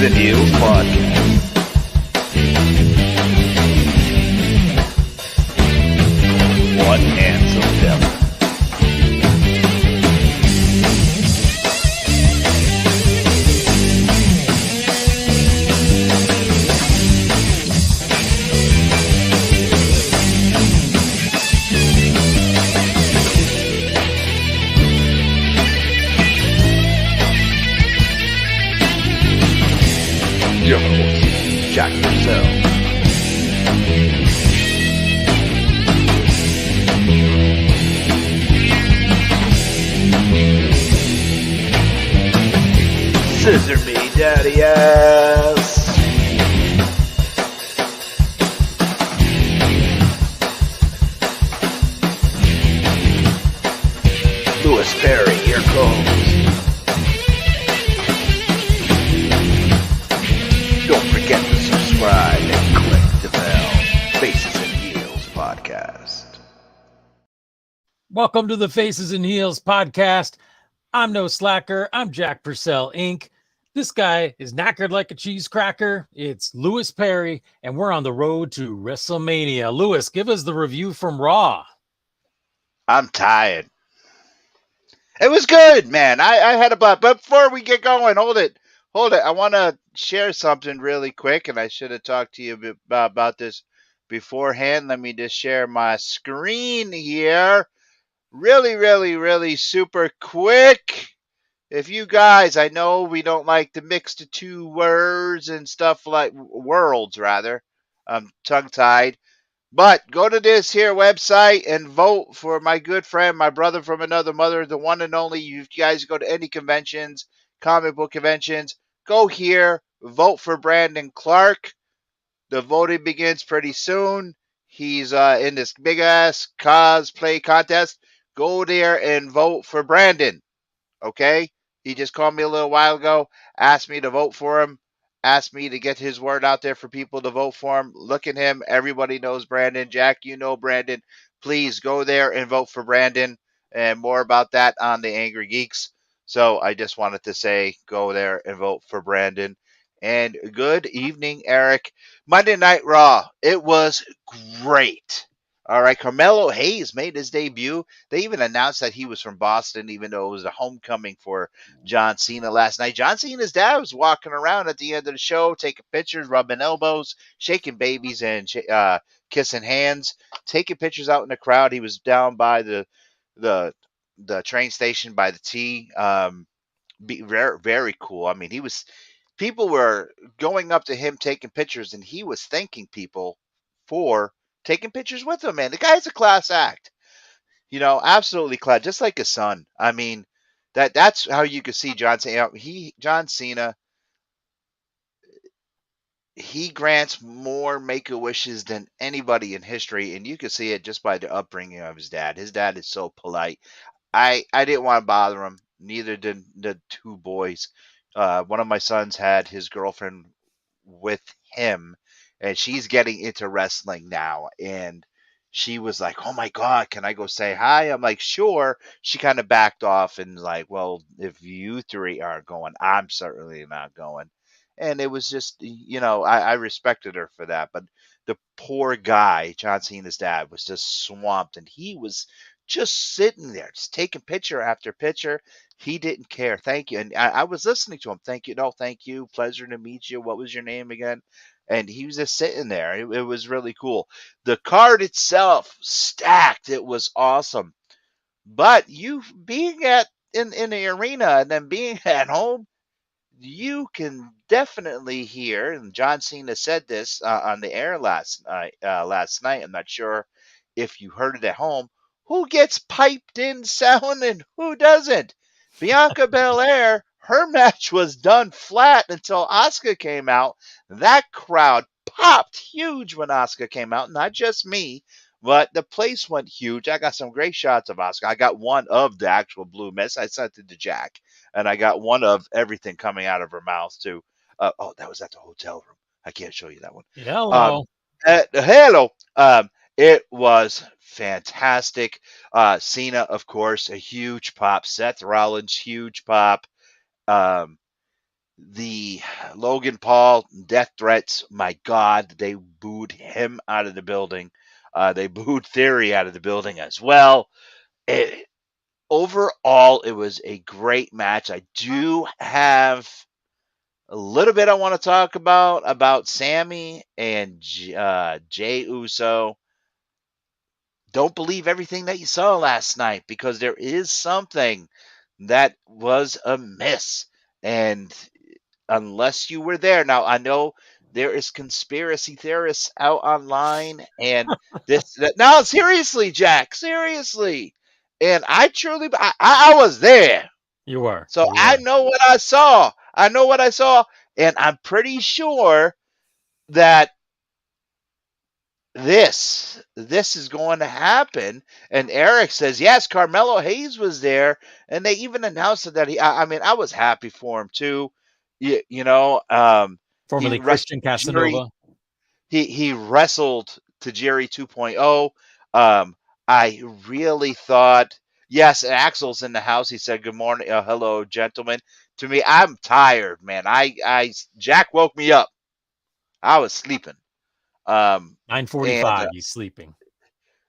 and Heels podcast. One handsome devil. Your host, Jack Purcell. Scissor me, daddy ass. Louis Perry, here comes. Don't forget to subscribe and click the bell. Faces and Heels podcast. Welcome to the Faces and Heels podcast. I'm no slacker. I'm Jack Purcell, Inc. This guy is knackered like a cheese cracker. It's Louis Perry, and we're on the road to Wrestlemania. Louis, give us the review from Raw. I'm tired. It was good, man. I had a blast. But before we get going, hold it. I want to share something really quick, and I should have talked to you about this beforehand. Let me just share my screen here. Really super quick. If you guys, I know we don't like to mix the two words and stuff like worlds, rather. I'm tongue-tied. But go to this here website and vote for my good friend, my brother from another mother, the one and only. You guys go to any conventions, comic book conventions, go here, vote for Brandon Clark. The voting begins pretty soon. He's in this big-ass cosplay contest. Go there and vote for Brandon, okay? He just called me a little while ago, asked me to vote for him, asked me to get his word out there for people to vote for him. Look at him. Everybody knows Brandon. Jack, you know Brandon. Please go there and vote for Brandon. And more about that on the Angry Geeks. So I just wanted to say go there and vote for Brandon. And good evening, Eric. Monday Night Raw. It was great. All right, Carmelo Hayes made his debut. They even announced that he was from Boston, even though it was a homecoming for John Cena last night. John Cena's dad was walking around at the end of the show, taking pictures, rubbing elbows, shaking babies, and kissing hands, taking pictures out in the crowd. He was down by the train station by the T. Very cool. I mean, people were going up to him taking pictures, and he was thanking people for taking pictures with him, man. The guy's a class act. You know, absolutely class, just like his son. I mean, that's how you could see John Cena. John Cena, he grants more make-a-wishes than anybody in history, and you can see it just by the upbringing of his dad. His dad is so polite. I didn't want to bother him. Neither did the two boys. One of my sons had his girlfriend with him, and she's getting into wrestling now, and she was like, "Oh my God, can I go say hi?" I'm like, "Sure." She kind of backed off and like, "Well, if you three aren't going, I'm certainly not going." And it was just, I respected her for that. But the poor guy, John Cena's dad, was just swamped, and he was just sitting there, just taking picture after picture. He didn't care. Thank you. And I was listening to him. Thank you. No, thank you. Pleasure to meet you. What was your name again? And he was just sitting there. It was really cool. The card itself, stacked. It was awesome. But you being in the arena and then being at home, you can definitely hear, and John Cena said this on the air last night. I'm not sure if you heard it at home. Who gets piped in sound and who doesn't? Bianca Belair, her match was done flat until Asuka came out. That crowd popped huge when Asuka came out. Not just me, but the place went huge. I got some great shots of Asuka. I got one of the actual blue mist. I sent it to Jack, and I got one of everything coming out of her mouth too. That was at the hotel room. I can't show you that one. Hello. Hello. It was fantastic. Cena, of course, a huge pop. Seth Rollins, huge pop. Um, the Logan Paul death threats. My God, they booed him out of the building. They booed Theory out of the building as well. It, overall, it was a great match. I do have a little bit I want to talk about Sammy and Jay Uso. Don't believe everything that you saw last night because there is something that was amiss. And unless you were there, now I know there is conspiracy theorists out online, and this that, no, seriously, Jack, seriously, and I truly, I was there, You are. so You I are. know what I saw. I know what I saw, and I'm pretty sure that this is going to happen. And Eric says yes, Carmelo Hayes was there, and they even announced that I mean, I was happy for him too. He Formerly wrestled Christian Jerry. Casanova. He wrestled to Jerry 2.0. um I really thought, yes, Axel's in the house. He said good morning, hello gentlemen. To me, I'm tired, man. I Jack woke me up. I was sleeping. And 9:45. He's sleeping.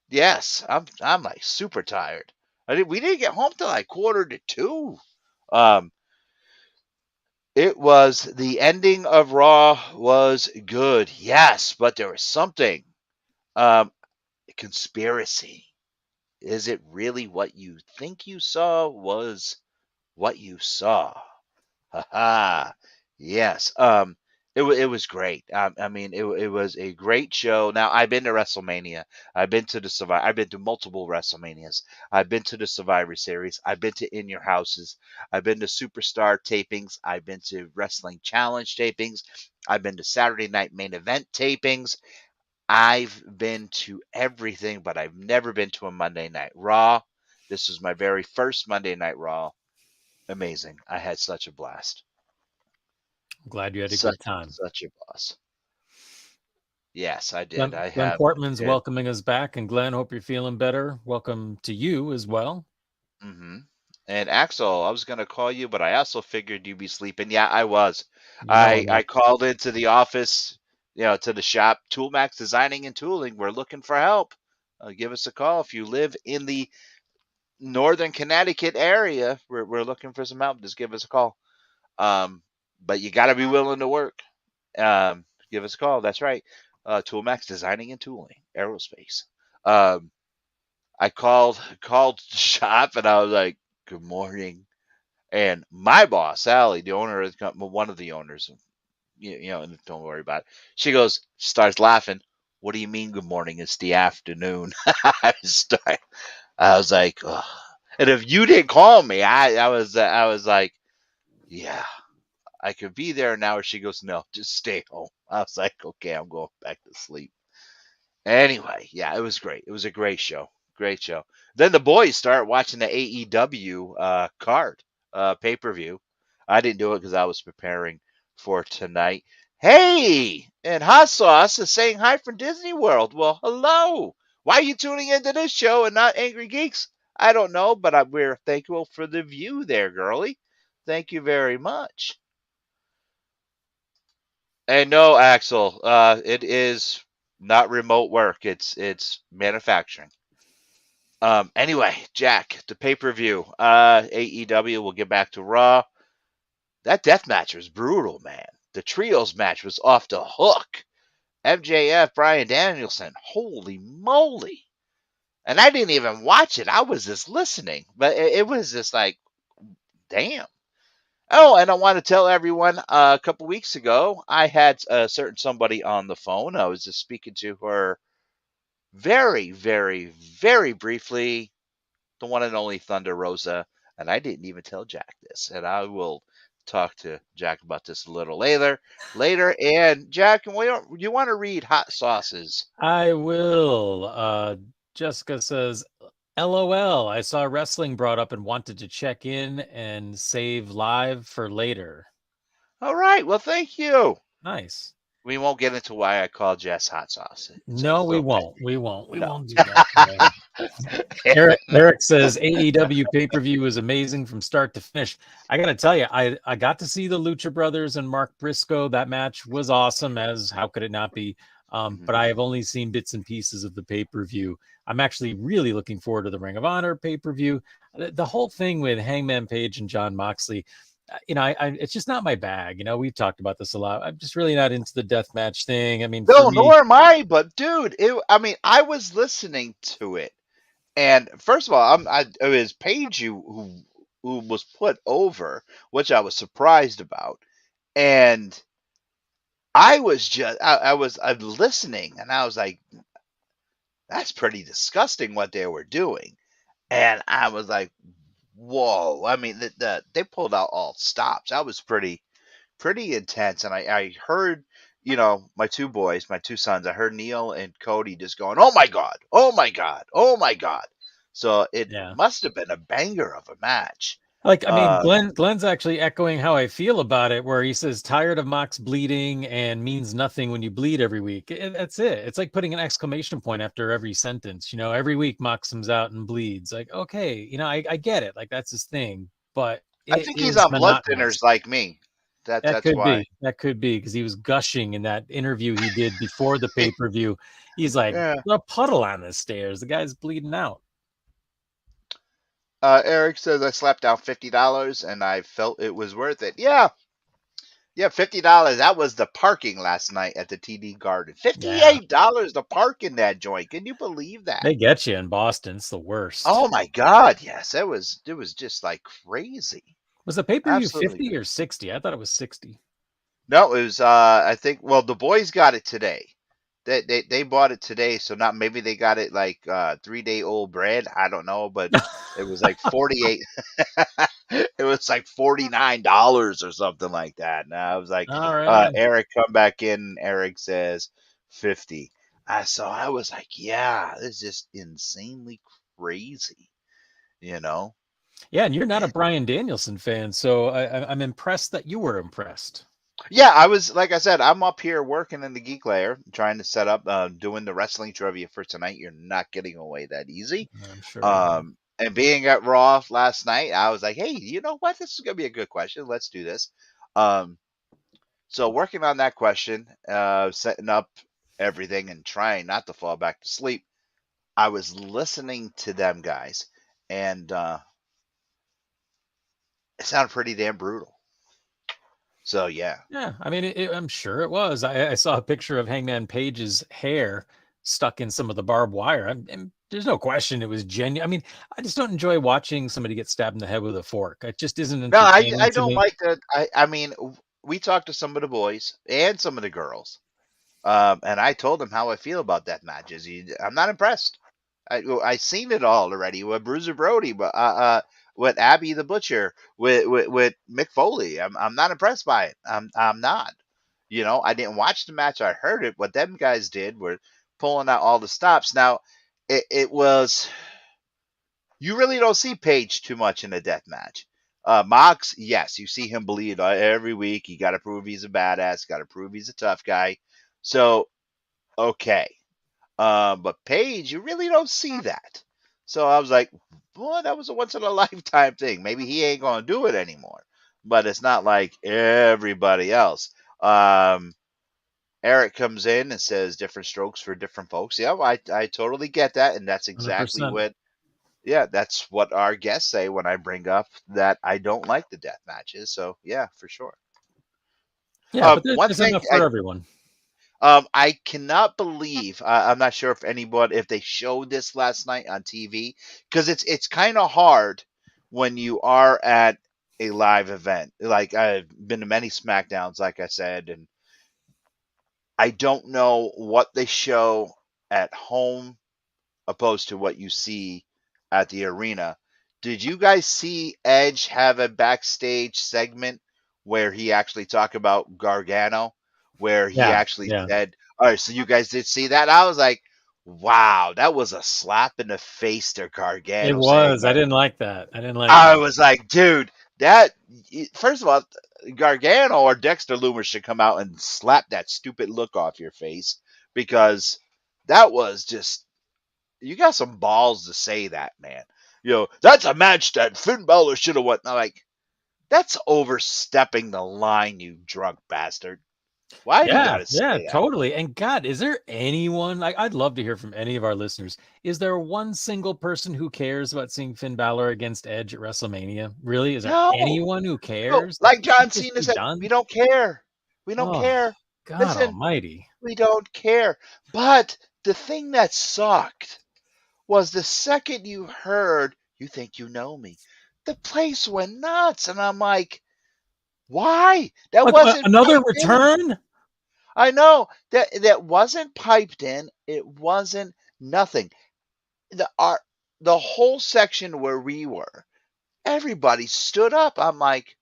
yes, I'm like super tired. We didn't get home till like quarter to two. Um, it was the ending of Raw was good, yes, but there was something. Um, conspiracy. Is it really what you think you saw? Was what you saw? Haha. Yes. It was great. I mean, it was a great show. Now I've been to WrestleMania. I've been to the Survivor. I've been to multiple WrestleManias. I've been to the Survivor Series. I've been to In Your Houses. I've been to Superstar tapings. I've been to Wrestling Challenge tapings. I've been to Saturday Night Main Event tapings. I've been to everything, but I've never been to a Monday Night Raw. This was my very first Monday Night Raw. Amazing. I had such a blast. I'm glad you had a Such good time. such a boss. Yes, I did. Glenn, I Glenn have Portman's it. welcoming us back. And Glenn, hope you're feeling better. Welcome to you as well. Hmm. And Axel, I was gonna call you, but I also figured you'd be sleeping. Yeah, I was. You know I I'm I up. called into the office, to the shop, Toolmax Designing and Tooling. We're looking for help. Give us a call if you live in the northern Connecticut area. We're looking for some help. Just give us a call. Um, but you got to be willing to work. Give us a call. That's right. Toolmax Designing and Tooling, Aerospace. Um, I called shop and I was like, "Good morning." And my boss, Sally, the owner of the company, one of the owners, don't worry about it. She goes, starts laughing. What do you mean? Good morning. It's the afternoon. I was like, ugh. And if you didn't call me, I was like, yeah, I could be there now. She goes, no, just stay home. I was like, okay, I'm going back to sleep. Anyway, yeah, it was great. It was a great show. Great show. Then the boys start watching the AEW card pay per view. I didn't do it because I was preparing for tonight. Hey, and Hot Sauce is saying hi from Disney World. Well, hello. Why are you tuning into this show and not Angry Geeks? I don't know, but we're thankful for the view there, girlie. Thank you very much. And no, Axel, it is not remote work. It's manufacturing. Anyway, Jack, the pay per view, AEW. We'll get back to Raw. That death match was brutal, man. The trios match was off the hook. MJF, Brian Danielson. Holy moly! And I didn't even watch it. I was just listening, but it was just like, damn. Oh, and I want to tell everyone a couple weeks ago, I had a certain somebody on the phone. I was just speaking to her very, very, very briefly, the one and only Thunder Rosa. And I didn't even tell Jack this. And I will talk to Jack about this a little later. And Jack, you want to read Hot Sauces? I will. Jessica says, LOL. I saw wrestling brought up and wanted to check in and save live for later. All right. Well, thank you. Nice. We won't get into why I call Jess Hot Sauce. It's No, we okay. won't. We won't. We No. won't do that today. Eric says AEW pay per view was amazing from start to finish. I got to tell you, I got to see the Lucha Brothers and Mark Briscoe. That match was awesome. As how could it not be? But Mhm. I have only seen bits and pieces of the pay per view. I'm actually really looking forward to the Ring of Honor pay per view. The whole thing with Hangman Page and John Moxley, it's just not my bag. We've talked about this a lot. I'm just really not into the death match thing. I mean, for No, me, nor am I. But dude, I mean, I was listening to it, and first of all, it was Paige who was put over, which I was surprised about, and I'm listening, and I was like, that's pretty disgusting what they were doing, and I was like, whoa. I mean, they pulled out all stops. That was pretty intense. And I heard, my two boys, my two sons, I heard Neil and Cody just going, "Oh my god, oh my god, oh my god." So it yeah. must have been a banger of a match. Like, I mean, Uh, Glenn's actually echoing how I feel about it, where he says tired of Mox bleeding and means nothing when you bleed every week. That's it. It's like putting an exclamation point after every sentence. Every week Mox comes out and bleeds. Like, okay, I get it. Like that's his thing, but I it think he's is on blood monotonous. thinners like me. That That's could why. be. That could be because he was gushing in that interview he did before the pay per view. He's like, Yeah. "There's a puddle on the stairs. The guy's bleeding out." Eric says I slapped down $50 and I felt it was worth it. Yeah, yeah, $50. That was the parking last night at the TD Garden. Yeah, $58 to park in that joint. Can you believe that? they get you in Boston. It's the worst. Oh my God, yes. It was just like crazy. Was the pay per view Absolutely 50 crazy. or 60? I thought it was 60. No, it was I think, well, the boys got it today. They bought it today, so not maybe they got it like 3-day old bread. I don't know, but it was like 48. It was like $49 or something like that. And I was like, All right. Eric, come back in. Eric says 50. So I was like, yeah, this is just insanely crazy, you know? Yeah, and you're not a Brian Danielson fan, so I'm impressed that you were impressed. Yeah, I was, like I said, I'm up here working in the Geek Layer, trying to set up, doing the wrestling trivia for tonight. You're not getting away that easy. I'm sure you're not. And being at Raw last night, I was like, hey, you know what? This is gonna be a good question. Let's do this. Um, so working on that question, setting up everything, and trying not to fall back to sleep. I was listening to them guys, and it sounded pretty damn brutal. So yeah. Yeah, I mean, I'm sure it was. I saw a picture of Hangman Page's hair stuck in some of the barbed wire. And there's no question it was genuine. I mean, I just don't enjoy watching somebody get stabbed in the head with a fork. It just isn't No, I entertaining to don't me. like that. I mean, we talked to some of the boys and some of the girls, and I told them how I feel about that matches. I'm not impressed. I seen it all already with Bruiser Brody, but with Abby the Butcher, with Mick Foley. I'm not impressed by it. I'm not. I didn't watch the match. I heard it. What them guys did were pulling out all the stops. Now, it was, you really don't see Page too much in a death match. Mox, yes, you see him bleed every week. You got to prove he's a badass. Got to prove he's a tough guy. So okay, but Page, you really don't see that. So I was like, boy, that was a once in a lifetime thing. Maybe he ain't gonna do it anymore. But it's not like everybody else. Eric comes in and says different strokes for different folks. Yeah, I totally get that, and that's exactly 100%. what. Yeah, that's what our guests say when I bring up that I don't like the death matches. So yeah, for sure. Yeah, but One there's thing enough for everyone. I cannot believe, I'm not sure if they showed this last night on TV, because it's kind of hard when you are at a live event. Like, I've been to many SmackDowns, like I said, and I don't know what they show at home opposed to what you see at the arena. Did you guys see Edge have a backstage segment where he actually talked about Gargano, where he Yeah, actually yeah. said, "All right, so you guys did see that?" I was like, "Wow, that was a slap in the face to It Gargano saying was. I that." didn't like that. I didn't like I that. was like, "Dude, that first of all, Gargano or Dexter Loomis should come out and slap that stupid look off your face, because that was just." you got some balls to say that, man. That's a match that Finn Balor should have won. I'm like, that's overstepping the line, you drunk bastard. Why do you Yeah, got to yeah, say that? totally. And God, is there anyone like I'd love to hear from any of our listeners. Is there one single person who cares about seeing Finn Balor against Edge at WrestleMania? Really? Is there No, anyone who no. cares? Like Like it should John just Cena be said, done. we don't care. We don't Oh, care. God Listen, almighty. we don't care. But the thing that sucked was the second you heard, you think you know me, the place went nuts. And I'm like, why? That Like wasn't another piped in. return? I know that wasn't piped in. It wasn't nothing. The whole section where we were, everybody stood up. I'm like,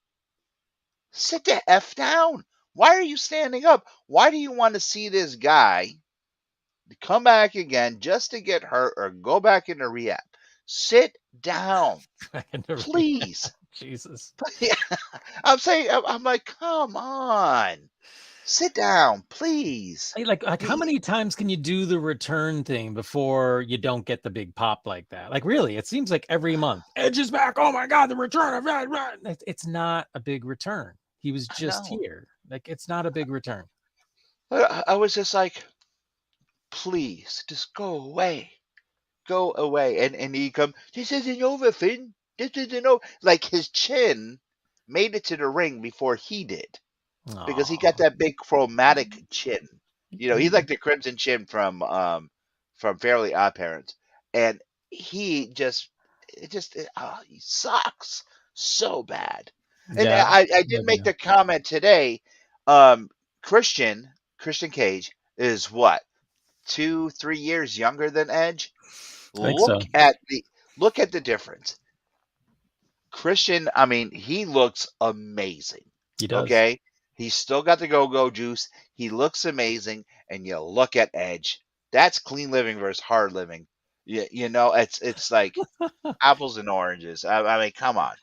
sit the F down. Why are you standing up? Why do you want to see this guy come back again just to get hurt or go back into rehab? Sit down, please. Jesus. Yeah, I'm saying, I'm like, come on, sit down, please. Like how He, many times can you do the return thing before you don't get the big pop like that? Like really, it seems like every month. Edge is back. Oh my God, the return of Edge. It's not a big return. He was I just know. here. Like it's not a big return. I was just like, please, just go away. Go away. And he come, this isn't over, Finn. This isn't over. Like his chin made it to the ring before he did. Because he got Oh, that big chromatic chin. He's like the Crimson Chin from Fairly Odd Parents. And he just he sucks so bad. And yeah. I did With make you. the comment today. Um, Christian Cage is what, 2-3 years younger than Edge. I think so. Look at the difference. Christian, I mean, he looks amazing. He does. Okay, he's still got the go juice. He looks amazing, and you look at Edge. That's clean living versus hard living. It's like apples and oranges. I mean, come on,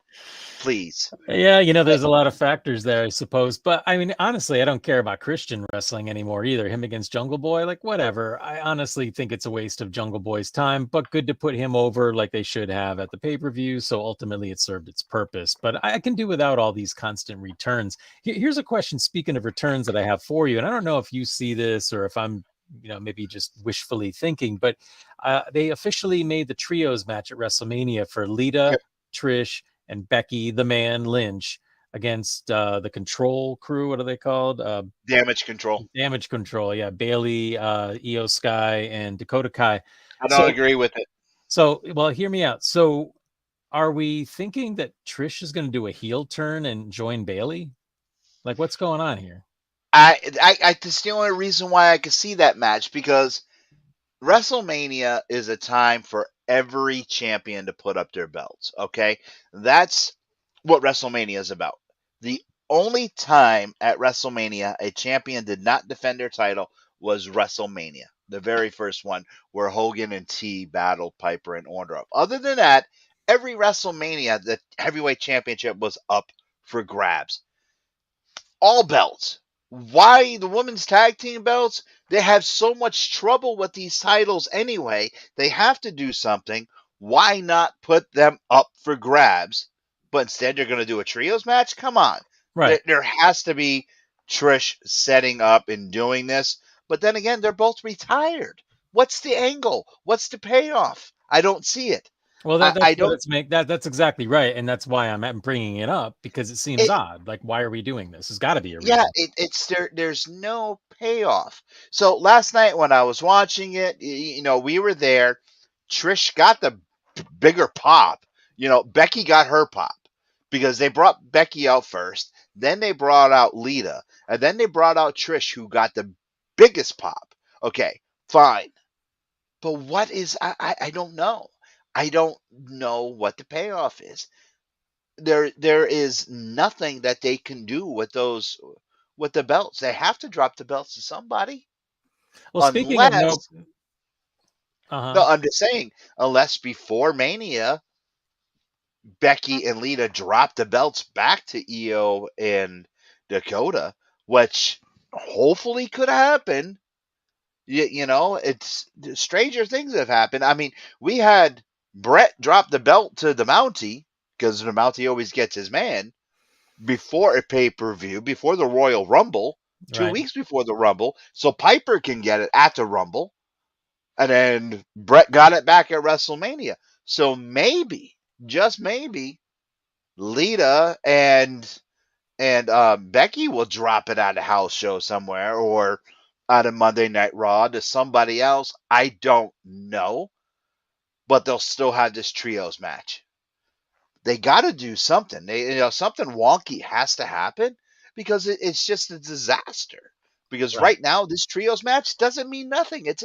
please. Yeah, there's a lot of factors there, I suppose. But I mean, honestly, I don't care about Christian wrestling anymore either. Him against Jungle Boy, like whatever. I honestly think it's a waste of Jungle Boy's time, but good to put him over like they should have at the pay-per-view. So ultimately it served its purpose. But I can do without all these constant returns. Here's a question, speaking of returns, that I have for you. And I don't know if you see this or if I'm maybe just wishfully thinking, but they officially made the trios match at WrestleMania for Lita, Trish, and Becky the Man Lynch against the Control Crew. What are they called? Damage control. Damage Control. Yeah, Bailey, Io Sky, and Dakota Kai. I don't So, agree with it. well, hear me out. So, are we thinking that Trish is going to do a heel turn and join Bailey? Like, what's going on here? That's the only reason why I could see that match because WrestleMania is a time for every champion to put up their belts. Okay, that's what WrestleMania is about. The only time at WrestleMania a champion did not defend their title was WrestleMania, the very first one where Hogan and T battled Piper and Orndorff. Other than that, every WrestleMania, the heavyweight championship was up for grabs. All belts. Why the women's tag team belts? They have so much trouble with these titles anyway. They have to do something. Why not put them up for grabs? But instead, you're going to do a trios match? Come on. Right. There has to be Trish setting up and doing this. But then again, they're both retired. What's the angle? What's the payoff? I don't see it. Well, that's I what don't. it's make that's exactly right, and that's why I'm bringing it up because it seems It, odd. Like, why are we doing this? There's got to be a yeah, reason. it's there. There's no payoff. So last night when I was watching it, we were there. Trish got the bigger pop. Becky got her pop because they brought Becky out first. Then they brought out Lita, and then they brought out Trish, who got the biggest pop. Okay, fine. But what is I don't know. I don't know what the payoff is. There is nothing that they can do with the belts. They have to drop the belts to somebody. Well, speaking of no, Unless uh-huh. no, I'm just saying, unless before Mania, Becky and Lita drop the belts back to Io and Dakota, which hopefully could happen. It's stranger things have happened. I mean, we had Brett drop the belt to the Mountie because the Mountie always gets his man before a pay per view, before the Royal Rumble, two Right. weeks before the Rumble, so Piper can get it at the Rumble, and then Brett got it back at WrestleMania. So maybe, just maybe, Lita and Becky will drop it at a house show somewhere or at a Monday Night Raw to somebody else. I don't know, but they'll still have this trios match. They got to do something. Something wonky has to happen because it's just a disaster. Because Right. right now this trios match doesn't mean nothing. It's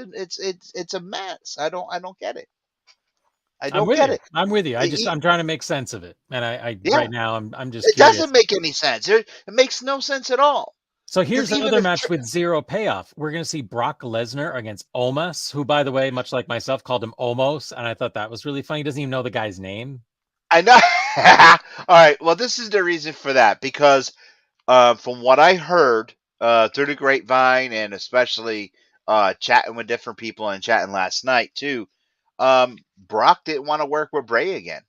a mess. I don't get it. I I'm don't with get you. it. I'm with you. E- I'm trying to make sense of it. And I yeah, right now I'm just it curious. doesn't make any sense. It makes no sense at all. So Because here's even another if match with zero payoff. We're going to see Brock Lesnar against Omos, who, by the way, much like myself, called him Omos, and I thought that was really funny. He doesn't even know the guy's name. I know. All right. Well, this is the reason for that because from what I heard through the grapevine and especially chatting with different people and chatting last night too, Brock didn't want to work with Bray again.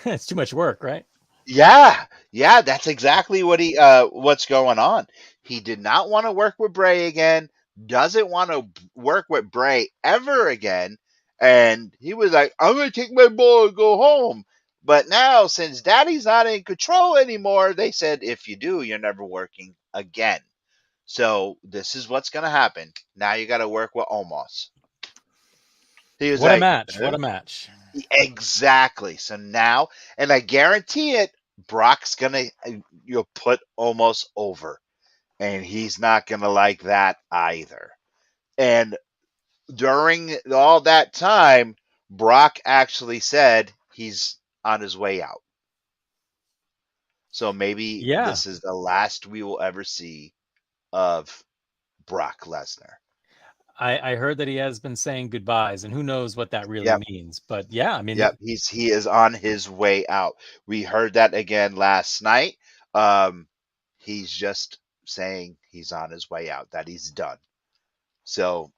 It's too much work, right? Yeah, yeah, that's exactly what's going on. He did not want to work with Bray again. Doesn't want to work with Bray ever again. And he was like, "I'm gonna take my ball and go home." But now, since Daddy's not in control anymore, they said, "If you do, you're never working again." So this is what's gonna happen. Now you got to work with Omos. He was What a like, match. What "Huh?" a match. Exactly. So now, and I guarantee it, Brock's gonna you'll put almost over, and he's not gonna like that either. And during all that time, Brock actually said he's on his way out. So maybe Yeah. this is the last we will ever see of Brock Lesnar. I heard that he has been saying goodbyes, and who knows what that really Yep. means. But yeah, I mean, Yep, he is on his way out. We heard that again last night. Um, he's just saying he's on his way out, that he's done. So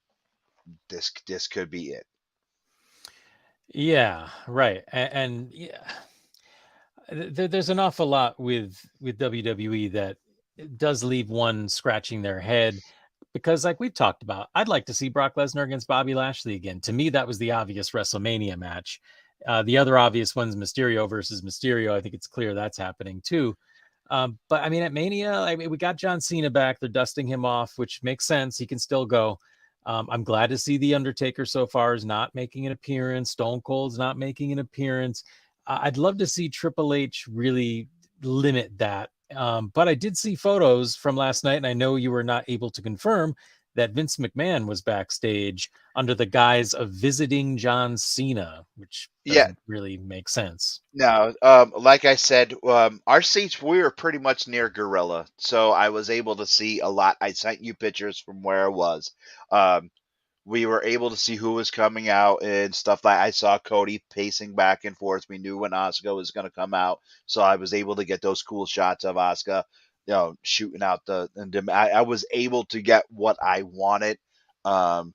this could be it. yeah, right. And yeah, there's an awful lot with WWE that does leave one scratching their head because, like we've talked about, I'd like to see Brock Lesnar against Bobby Lashley again. To me, that was the obvious WrestleMania match. The other obvious one's Mysterio versus Mysterio. I think it's clear that's happening too. But I mean, at Mania, I mean, we got John Cena back. They're dusting him off, which makes sense. He can still go. I'm glad to see the Undertaker so far is not making an appearance. Stone Cold's not making an appearance. I'd love to see Triple H really limit that. But I did see photos from last night, and I know you were not able to confirm that Vince McMahon was backstage under the guise of visiting John Cena, which Yeah, doesn't really make sense. no, like I said, our seats we were pretty much near Gorilla, so I was able to see a lot. I sent you pictures from where I was. Um, we were able to see who was coming out and stuff like I saw Cody pacing back and forth. We knew when Asuka was going to come out, so I was able to get those cool shots of Asuka, shooting out I was able to get what I wanted. Um,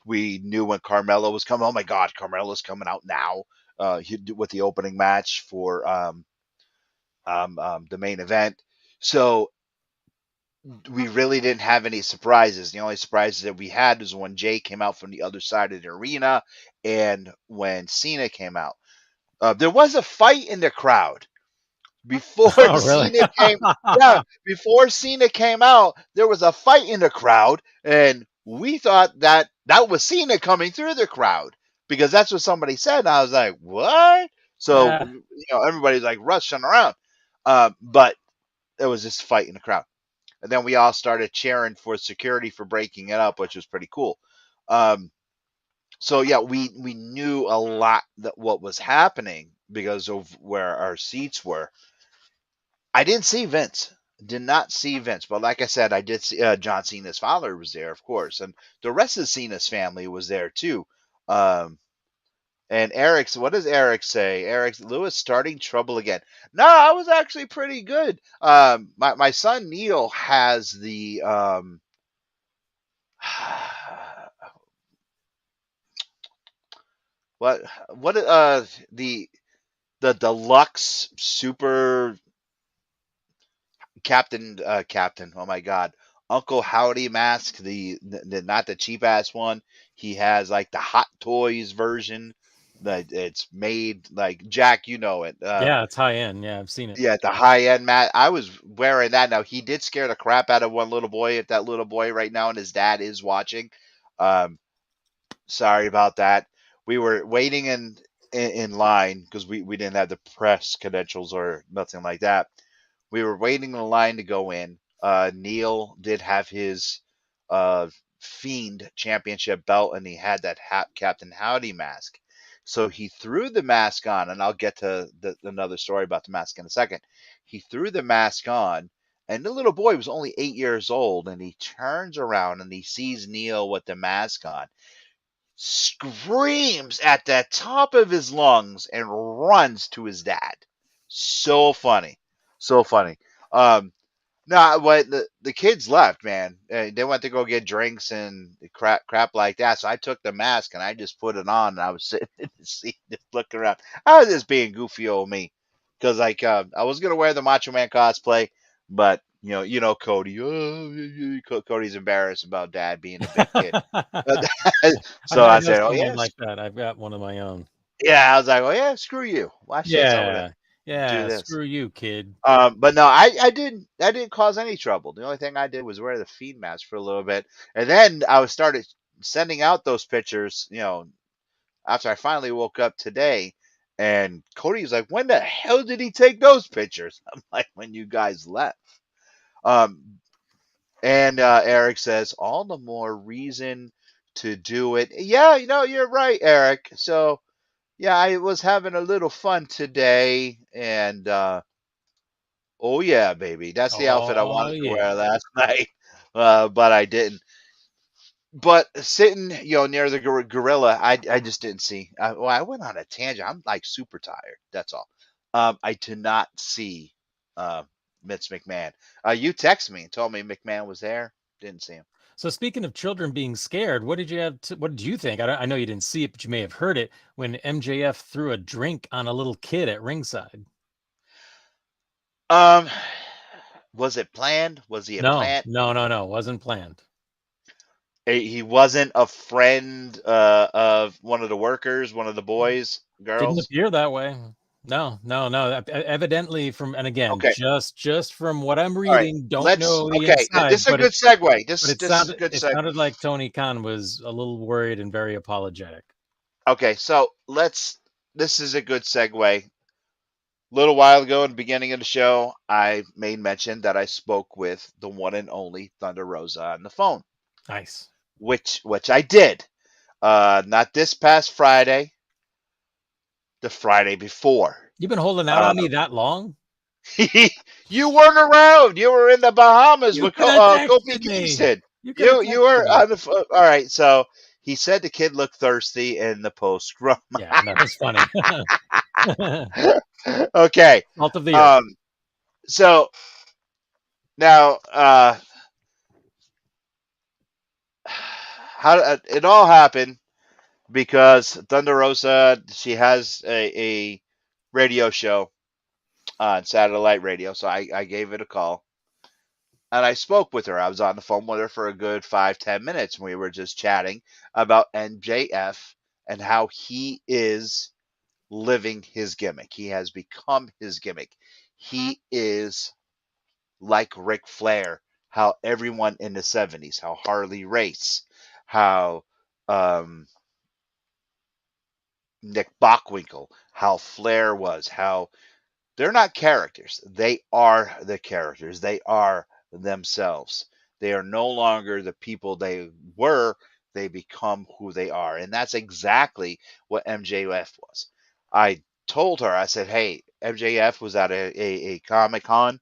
we knew when Carmelo was coming. Oh my God, Carmelo's coming out now. With the opening match for the main event. So we really didn't have any surprises. The only surprises that we had was when Jay came out from the other side of the arena and when Cena came out. There was a fight in the crowd before Oh, really? Cena came. Yeah, before Cena came out, there was a fight in the crowd, and we thought that that was Cena coming through the crowd because that's what somebody said. And I was like, "What?" So uh, everybody's like rushing around, but there was this fight in the crowd. And then we all started cheering for security for breaking it up, which was pretty cool. Um, so yeah, we knew a lot that what was happening because of where our seats were. I didn't see Vince, did not see Vince, but like I said, I did see John Cena's father was there, of course, and the rest of Cena's family was there too. Um, and Eric's, what does Eric say? Eric Lewis starting trouble again. No, I was actually pretty good. My son Neil has the what what the deluxe super captain, oh my god, Uncle Howdy mask, the not the cheap ass one. He has like the Hot Toys version that it's made like Jack, you know it. Yeah, it's high end. Yeah, I've seen it. Yeah, the high end mat. I was wearing that. Now he did scare the crap out of one little boy. If that little boy right now and his dad is watching, um, sorry about that. We were waiting in line because we didn't have the press credentials or nothing like that. We were waiting in line to go in. Neil did have his uh, Fiend Championship belt, and he had that Captain Howdy mask. So he threw the mask on, and I'll get to another story about the mask in a second. He threw the mask on, and the little boy was only 8 years old, and he turns around and he sees Neil with the mask on, screams at the top of his lungs and runs to his dad. So funny. So funny. No, what the kids left, man. They went to go get drinks and crap like that. So I took the mask and I just put it on, and I was sitting in the seat, just looking around. I was just being goofy old me, because like I was gonna wear the Macho Man cosplay, but Cody. Cody's embarrassed about Dad being a big kid. So I I know said, "Oh someone yes, like that. I've got one of my own. yeah." I was like, "Oh yeah, screw you. Watch this. I'm gonna Yeah, do yeah. this." Screw you, kid. But no, I didn't cause any trouble. The only thing I did was wear the Fiend mask for a little bit, and then I was started sending out those pictures. After I finally woke up today, and Cody was like, "When the hell did he take those pictures?" I'm like, "When you guys left." Um, and Eric says, "All the more reason to do it." Yeah, you're right, Eric. So yeah, I was having a little fun today, and oh yeah, baby, that's the outfit I Oh wanted to wear yeah. last night, but I didn't. But sitting, near the gorilla, I just didn't see. Well, I went on a tangent. I'm like super tired. That's all. I did not see uh, Vince McMahon. You texted me and told me McMahon was there. Didn't see him. So speaking of children being scared, what did you have? What did you think? I know you didn't see it, but you may have heard it when MJF threw a drink on a little kid at ringside. Um, was it planned? Was he a No, plant? no, no, no. Wasn't planned. He wasn't a friend of one of the workers, one of the boys, Didn't girls. appear that way. No, no, no. Evidently, from and again, Okay. just from what I'm All right. reading, don't Let's. know the Okay. This inside, is a good segue. but it This is a sounded good it segue. sounded like Tony Khan was a little worried and very apologetic. Okay. So let's. This is a good segue. A little while ago, in the beginning of the show, I made mention that I spoke with the one and only Thunder Rosa on the phone, Nice. which I did. Not this past Friday, the Friday before. You've been holding out Uh, on me that long? you weren't around. You were in the Bahamas You with could have Kofi texted me. Kingston. You could have You texted were me. on the all right. So he said the kid looked thirsty in the post scrum. Yeah, no, that's funny. Okay. Salt of the earth. Um. So now, how it all happened because Thunder Rosa, she has a radio show on satellite radio. So I gave it a call and I spoke with her. I was on the phone with her for a good 5-10 minutes, and we were just chatting about NJF and how he is living his gimmick. He has become his gimmick. He is like Ric Flair, how everyone in the 70s, how Harley Race, how um, Nick Bockwinkel, how Flair was, how they're not characters. They are the characters. They are themselves. They are no longer the people they were. They become who they are. And that's exactly what MJF was. I told her, I said, hey, MJF was at a Comic Con.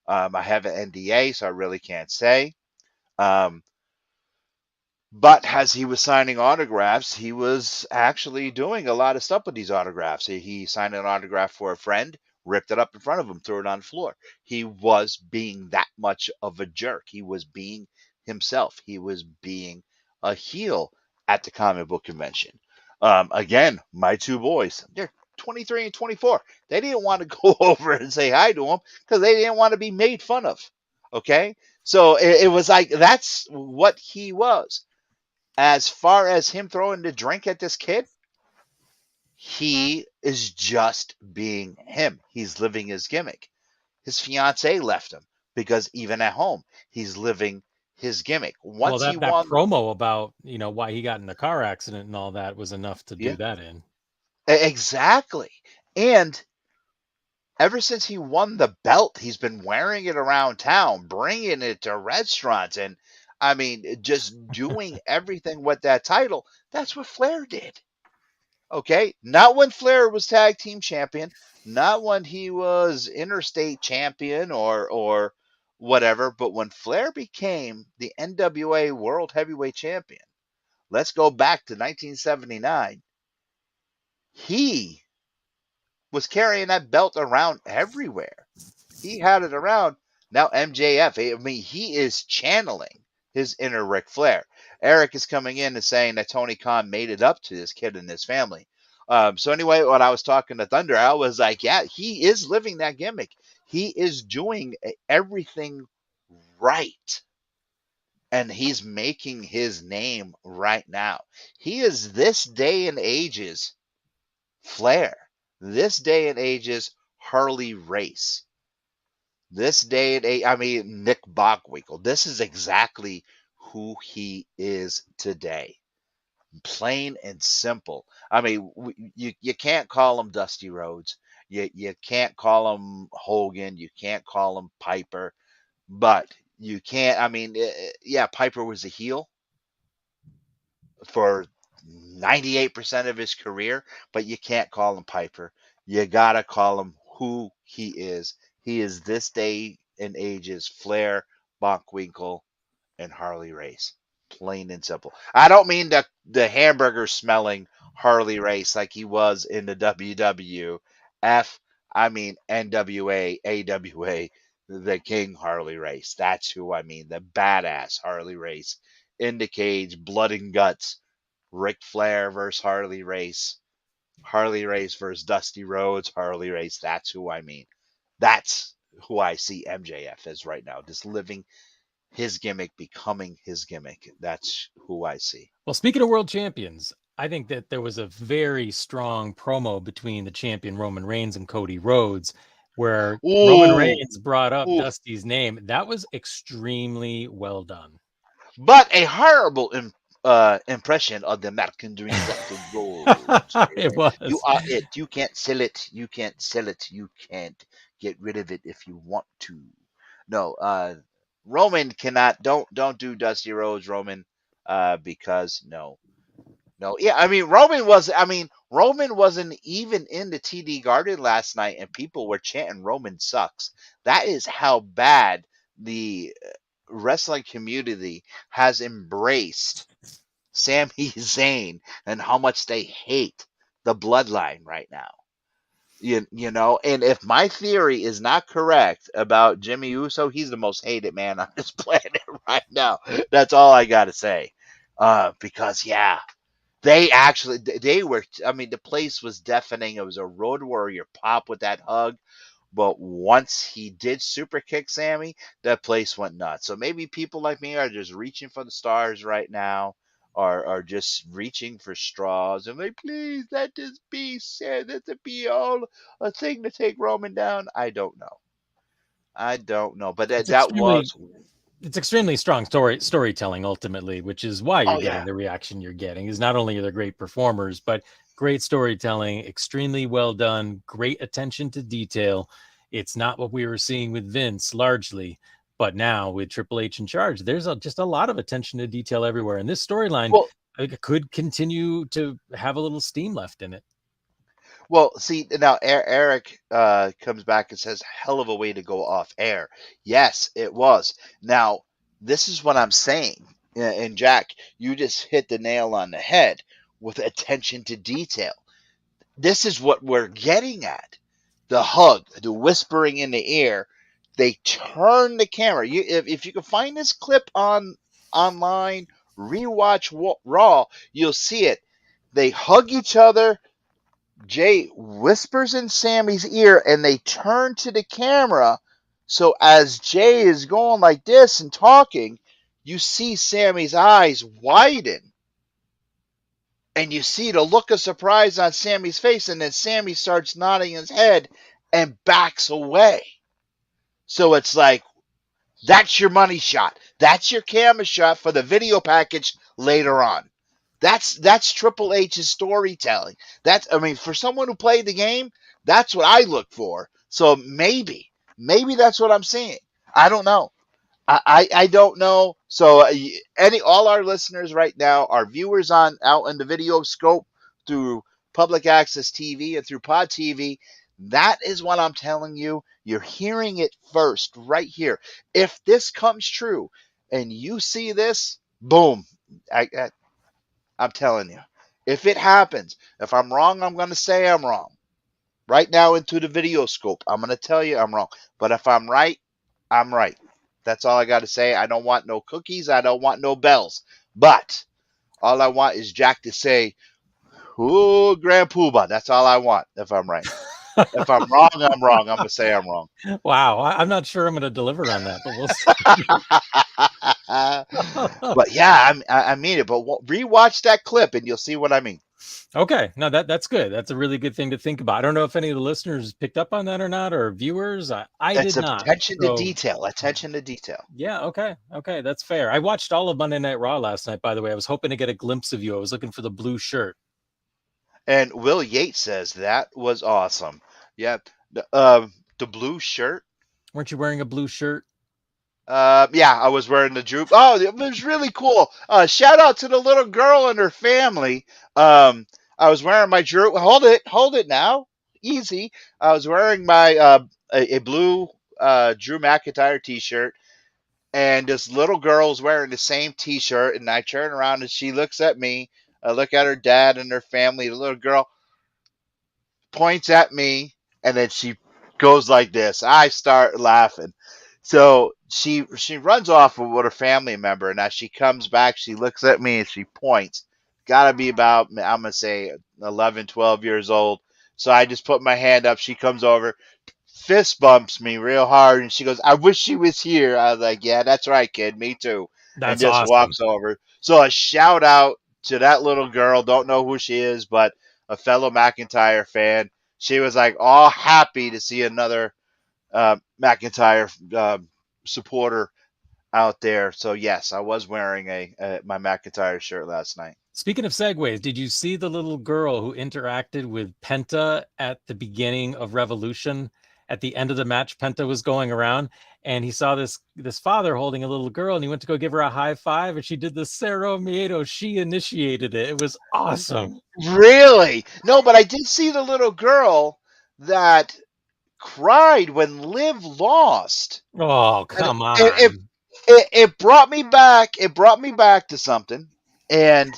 I have an NDA, so I really can't say. Um, but as he was signing autographs, he was actually doing a lot of stuff with these autographs. He signed an autograph for a friend, ripped it up in front of him, threw it on the floor. He was being that much of a jerk. He was being himself. He was being a heel at the comic book convention. Again, my two boys, they're 23 and 24. They didn't want to go over and say hi to him because they didn't want to be made fun of. Okay? So it was like that's what he was. As far as him throwing the drink at this kid, he is just being him. He's living his gimmick. His fiance left him because even at home, he's living his gimmick. Well, Once he that won, promo about, why he got in the car accident and all that was enough to do yeah, that in. exactly. And ever since he won the belt, he's been wearing it around town, bringing it to restaurants, and I mean, just doing everything with that title. That's what Flair did. Okay, not when Flair was tag team champion, not when he was interstate champion or whatever, but when Flair became the NWA World Heavyweight Champion. Let's go back to 1979. He was carrying that belt around everywhere. He had it around. Now MJF, I mean, he is channeling his inner Ric Flair. Eric is coming in and saying that Tony Khan made it up to this kid and his family. So anyway, when I was talking to Thunder, I was like, yeah, he is living that gimmick. He is doing everything right. And he's making his name right now. He is this day and age's Flair. This day and age's Harley Race. This day and age, I mean, Nick Bockwinkel. This is exactly who he is today. Plain and simple. I mean, you can't call him Dusty Rhodes. You can't call him Hogan. You can't call him Piper. But you can't. I mean, yeah, Piper was a heel for 98% of his career, but you can't call him Piper. You gotta call him who he is. He is this day and age's Flair, Bockwinkel, and Harley Race. Plain and simple. I don't mean the hamburger smelling Harley Race like he was in the WWF. I mean NWA, AWA, the King Harley Race. That's who I mean. The badass Harley Race. In the cage, blood and guts. Ric Flair versus Harley Race. Harley Race versus Dusty Rhodes. Harley Race. That's who I mean. That's who I see MJF as right now. Just living his gimmick, becoming his gimmick. That's who I see. Well, speaking of world champions, I think that there was a very strong promo between the champion Roman Reigns and Cody Rhodes, where Roman Ooh, Reigns brought up ooh. Dusty's name. That was extremely well done. But a horrible impression of the American Dream, Dusty Rhodes. It You was. are it. You can't sell it. You can't sell it. You can't get rid of it if you want to. No, Roman cannot. Don't do Dusty Rhodes, Roman, because no, no. Yeah, I mean Roman was. I mean Roman wasn't even in the TD Garden last night, and people were chanting Roman sucks. That is how bad the wrestling community has embraced Sami Zayn and how much they hate the bloodline right now. You know, and if my theory is not correct about Jimmy Uso, he's the most hated man on this planet right now. That's all I got to say. Because yeah, they were. I mean, the place was deafening. It was a Road Warrior pop with that hug. But once he did super kick Sammy, that place went nuts. So maybe people like me are just reaching for the stars right now, or are just reaching for straws and like, please let this be said. Let it be all a thing to take Roman down. I don't know. I don't know. But It's that extremely was. it's extremely strong storytelling ultimately, which is why you're Oh getting yeah. the reaction you're getting. Is not only are they great performers, but great storytelling, extremely well done, great attention to detail. It's not what we were seeing with Vince largely, but now with Triple H in charge, there's just a lot of attention to detail everywhere, and this storyline Well, could continue to have a little steam left in it. See now Eric comes back and says, "Hell of a way to go off air." Yes, it was. Now this is what I'm saying, and Jack, you just hit the nail on the head with attention to detail. This is what we're getting at: the hug, the whispering in the ear. They turn the camera. If you can find this clip online, rewatch Raw, you'll see it. They hug each other. Jay whispers in Sammy's ear and they turn to the camera. So as Jay is going like this and talking, you see Sammy's eyes widen and you see the look of surprise on Sammy's face. And then Sammy starts nodding his head and backs away. So it's like, that's your money shot. That's your camera shot for the video package later on. That's Triple H's storytelling. That's, I mean, for someone who played the game, that's what I look for. So maybe that's what I'm seeing. I don't know. I don't know. So any all our listeners right now, our viewers on out in the video scope through public access TV and through Pod TV, that is what I'm telling you. You're hearing it first right here. If this comes true and you see this, boom. I'm telling you. If it happens, if I'm wrong, I'm going to say I'm wrong. Right now into the video scope, I'm going to tell you I'm wrong. But if I'm right, I'm right. That's all I got to say. I don't want no cookies. I don't want no bells. But all I want is Jack to say, "Ooh, Grand Poobah." That's all I want if I'm right. If I'm wrong, I'm wrong. I'm going to say I'm wrong. Wow, I'm not sure I'm going to deliver on that, but we'll see. But yeah, I mean it. But rewatch that clip and you'll see what I mean. Okay, no, that's good. That's a really good thing to think about. I don't know if any of the listeners picked up on that or not, or viewers. I It's did not. attention to So detail. Attention to detail. yeah, okay, that's fair. I watched all of Monday Night Raw last night. By the way, I was hoping to get a glimpse of you. I was looking for the blue shirt. And Will Yates says that was awesome. Yeah, the blue shirt. Weren't you wearing a blue shirt? Yeah, I was wearing the droop. Oh, it was really cool. Shout out to the little girl and her family. I was wearing my droop. Hold it now. Easy. I was wearing my a blue Drew McIntyre T-shirt, and this little girl's wearing the same T-shirt, and I turn around and she looks at me. I look at her dad and her family. The little girl points at me, and then she goes like this. I start laughing. So she runs off with her family member, and as she comes back, she looks at me and she points. Got to be about, I'm gonna say, 11, 12 years old. So I just put my hand up. She comes over, fist bumps me real hard, and she goes, "I wish she was here." I was like, "Yeah, that's right, kid. Me too." And That's just awesome. walks over. So a shout out to that little girl. Don't know who she is, but a fellow McIntyre fan. She was like all happy to see another McIntyre supporter out there. So yes, I was wearing a my McIntyre shirt last night. Speaking of segues, did you see the little girl who interacted with Penta at the beginning of Revolution? At the end of the match, Penta was going around and he saw this father holding a little girl and he went to go give her a high five and she did the Cero Miedo. She initiated it. It was awesome. Really? No, but I did see the little girl that cried when Liv lost. Oh, And come it, on. it brought me back. It brought me back to something. And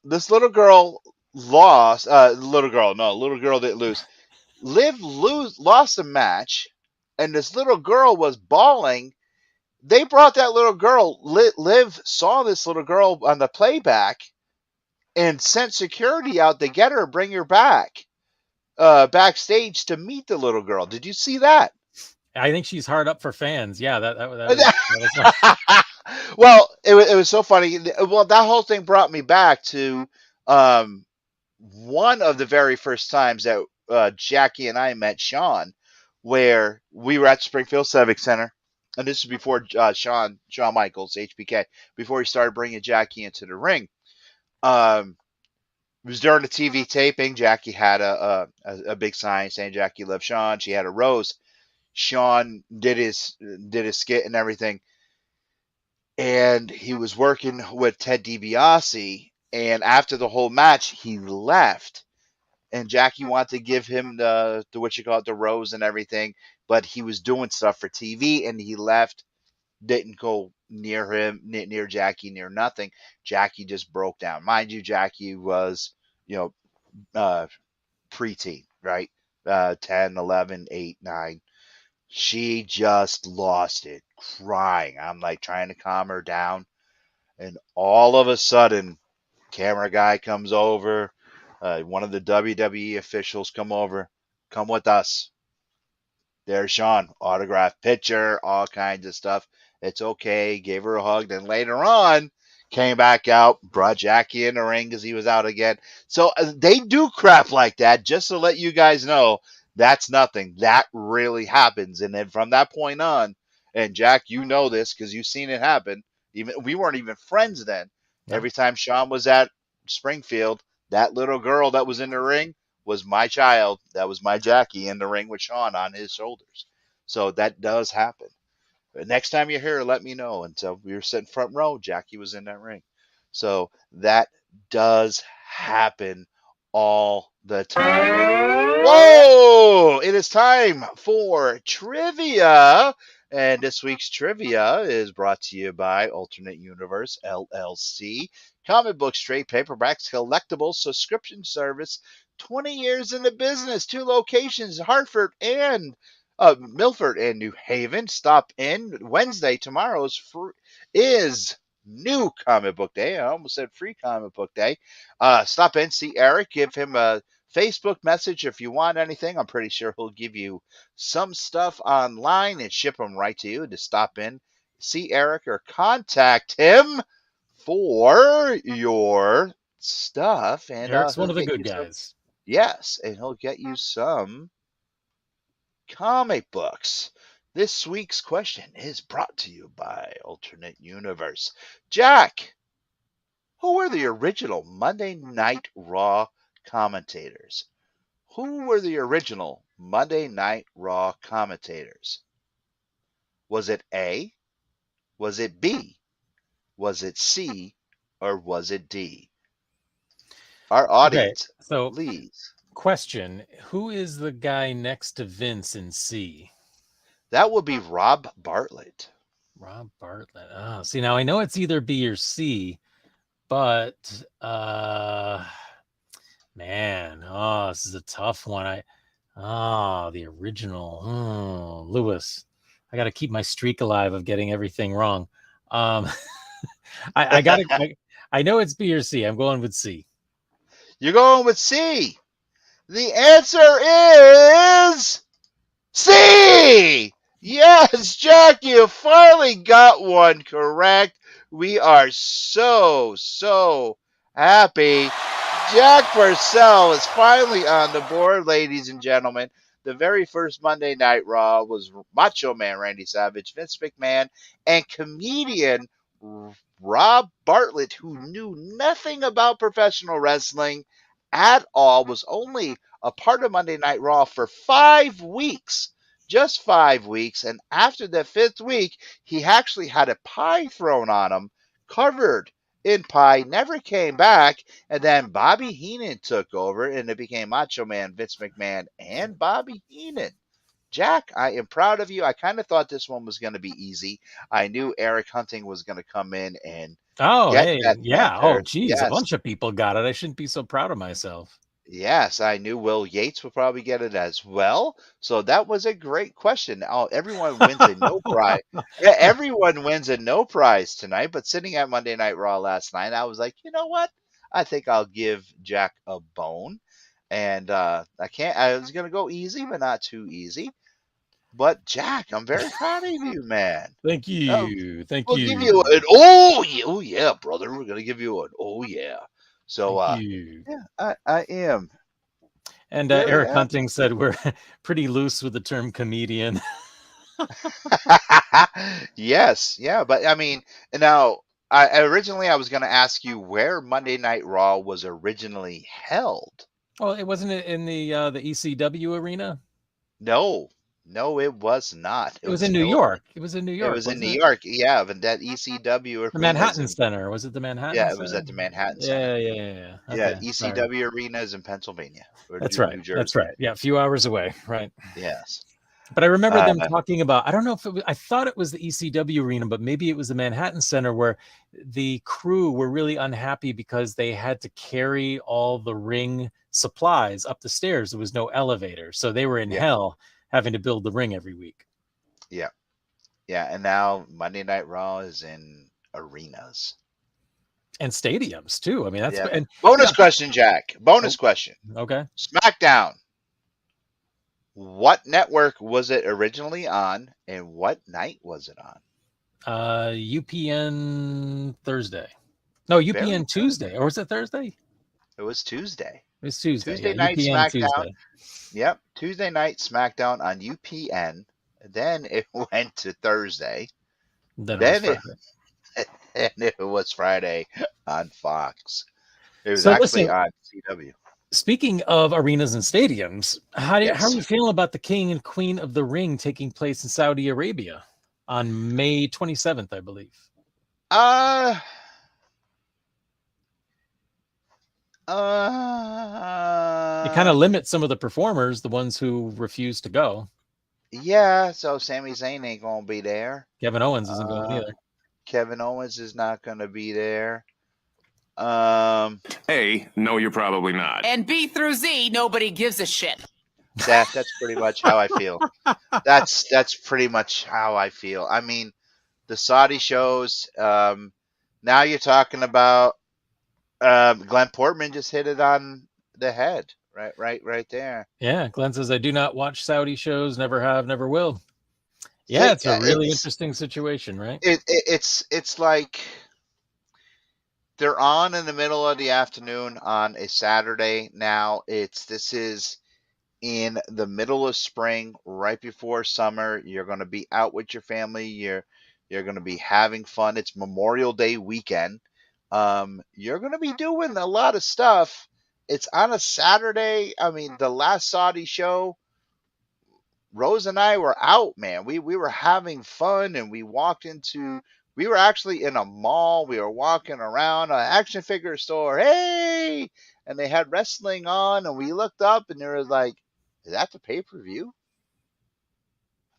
this little girl lost. Little girl, no, little girl didn't lose. Lost a match, and this little girl was bawling. They brought that little girl. Liv saw this little girl on the playback and sent security out to get her, bring her back backstage to meet the little girl. Did you see that? I think she's hard up for fans. Yeah, that was fun. Well, it was so funny. Well, that whole thing brought me back to um, one of the very first times that Jackie and I met Sean, where we were at Springfield Civic Center, and this is before Shawn Michaels HBK, before he started bringing Jackie into the ring. Um, it was during the TV taping. Jackie had a big sign saying Jackie loves Sean. She had a rose. Sean did his skit and everything, and he was working with Ted DiBiase. And after the whole match, he left. And Jackie wanted to give him the what you call it, the rose and everything, but he was doing stuff for TV, and he left. Didn't go near him, near Jackie, near nothing. Jackie just broke down. Mind you, Jackie was, you know, uh, preteen, right? 10, 11, 8, 9. She just lost it, crying. I'm like trying to calm her down. And all of a sudden, Camera guy comes over. One of the WWE officials come over. Come with us. There's Sean, autograph picture, all kinds of stuff. It's okay. Gave her a hug. Then later on, came back out, brought Jackie in the ring because he was out again. So they do crap like that. Just to let you guys know, that's nothing. That really happens. And then from that point on, and Jack, you know this because you've seen it happen. Even we weren't even friends then. No. Every time Sean was at Springfield, that little girl that was in the ring was my child. That was my Jackie in the ring with Sean on his shoulders. So that does happen. Next time you're here, let me know. And so we were sitting front row. Jackie was in that ring. So that does happen all the time. And whoa, it is time for trivia. And this week's trivia is brought to you by Alternate Universe LLC, comic books, trade paperbacks, collectibles, subscription service. 20 years in the business, two locations, Hartford and Milford and New Haven. Stop in Wednesday. Tomorrow is new comic book day. I almost said free comic book day. Stop in, see Eric, give him a Facebook message if you want anything. I'm pretty sure he'll give you some stuff online and ship them right to you. To stop in, see Eric, or contact him for your stuff, and Eric's one he'll of the get good you some. guys. Yes, and he'll get you some comic books. This week's question is brought to you by Alternate Universe. Jack, who were the original Monday Night Raw commentators? Who were the original Monday Night Raw commentators? Was it A? Was it B? Was it C? Or was it D? Our Okay. audience, So, please. question: who is the guy next to Vince in C? That would be Rob Bartlett. Rob Bartlett. Oh, see, now I know it's either B or C, but man, oh, this is a tough one. The original. Lewis. I got to keep my streak alive of getting everything wrong. Um, I got to. I know it's B or C. I'm going with C. You're going with C. The answer is C! Yes, Jack, you finally got one correct. We are so happy. Jack Purcell is finally on the board, ladies and gentlemen. The very first Monday Night Raw was Macho Man Randy Savage, Vince McMahon, and comedian Rob Bartlett, who knew nothing about professional wrestling at all, was only a part of Monday Night Raw for 5 weeks, just 5 weeks. And after the fifth week, he actually had a pie thrown on him, covered in pie, never came back. And then Bobby Heenan took over, and it became Macho Man, Vince McMahon, and Bobby Heenan. Jack, I am proud of you. I kind of thought this one was going to be easy. I knew Eric Hunting was going to come in and Oh, get hey, that yeah. Oh, answer. geez, a Yes. bunch of people got it. I shouldn't be so proud of myself. Yes, I knew Will Yates would probably get it as well. So that was a great question. Oh, everyone wins a no prize. Yeah, everyone wins a no prize tonight. But sitting at Monday Night Raw last night, I was like, you know what? I think I'll give Jack a bone. And I can't. I was gonna go easy, but not too easy. But Jack, I'm very proud of you, man. Thank Oh, you. Thank we'll give you you. an oh yeah, brother. We're gonna give you an oh yeah. So Thank you. yeah, I am And very Eric happy. Hunting said we're pretty loose with the term comedian. Yes, yeah, but I mean, now originally I was going to ask you where Monday Night Raw was originally held. Well, it wasn't it in the ECW arena. No, no, it was not. It It was was in New held. York. It was in New It York, was in New wasn't it? York. Yeah, but that ECW The arena is Manhattan in. Center. Was it the Manhattan Yeah, it was Center? at the Manhattan Center. Yeah. Yeah, Okay, sorry. ECW arena is in Pennsylvania or That's right. New That's Jersey. right. Yeah, a few hours away. Right. Yes. But I remember Uh, them talking about, I don't know if it was, I thought it was the ECW arena, but maybe it was the Manhattan Center where the crew were really unhappy because they had to carry all the ring supplies up the stairs. There was no elevator. So they were in yeah, hell having to build the ring every week. yeah, and now Monday Night Raw is in arenas. and stadiums too. I mean, that's Yeah. and Bonus yeah. question, Jack. Bonus Oh, question. okay. SmackDown. What network was it originally on, and what night was it on? UPN Thursday. No, Very UPN good. Tuesday, or was it Thursday? It was Tuesday. It was Tuesday. Yeah, Tuesday night UPN SmackDown. Tuesday. Yep. Tuesday night SmackDown on UPN. Then it went to Thursday. Then it was Then it Friday. and it was Friday on Fox. It was So actually listen, on CW. speaking of arenas and stadiums, how are Yes. you feeling about the King and Queen of the Ring taking place in Saudi Arabia on May 27th, I believe? Uh It kind uh of limits some of the performers, the ones who refuse to go. yeah, so Sami Zayn ain't gonna be there. Kevin Owens isn't going Uh either. Kevin Owens is not gonna be there. Um A, no, you're probably not. And B through Z, nobody gives a shit. that's pretty much how I feel. That's pretty much how I feel. I mean, the Saudi shows, now you're talking about Glenn Portman just hit it on the head. Right there. Yeah, Glenn says, I do not watch Saudi shows, never have, never will. So, Yeah, it's a really interesting situation, right? it's like they're on in the middle of the afternoon on a Saturday. Now this is in the middle of spring, right before summer. You're going to be out with your family. You're going to be having fun. It's Memorial Day weekend. You're going to be doing a lot of stuff. It's on a Saturday. I mean, the last Saudi show, Rose and I were out, man. We were having fun, and we were actually in a mall. We were walking around an action figure store. Hey, and they had wrestling on, and we looked up, and there was like, is that the pay-per-view?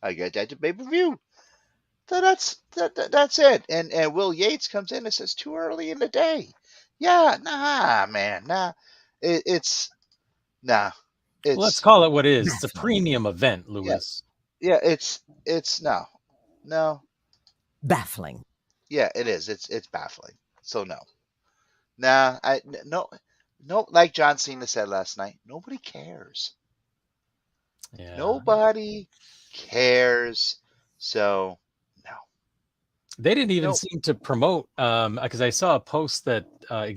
I get that the pay-per-view. So that's it. And Will Yates comes in and says, too early in the day. Yeah, nah, man, nah. It's nah. Let's It's call it what it is. It's a premium event, yeah, Lewis. yeah. It's no. Baffling. Yeah, it is. It's baffling. So no, nah. No. Like John Cena said last night, nobody cares. Yeah. Nobody cares. So no. They didn't even Nope. seem to promote because I saw a post that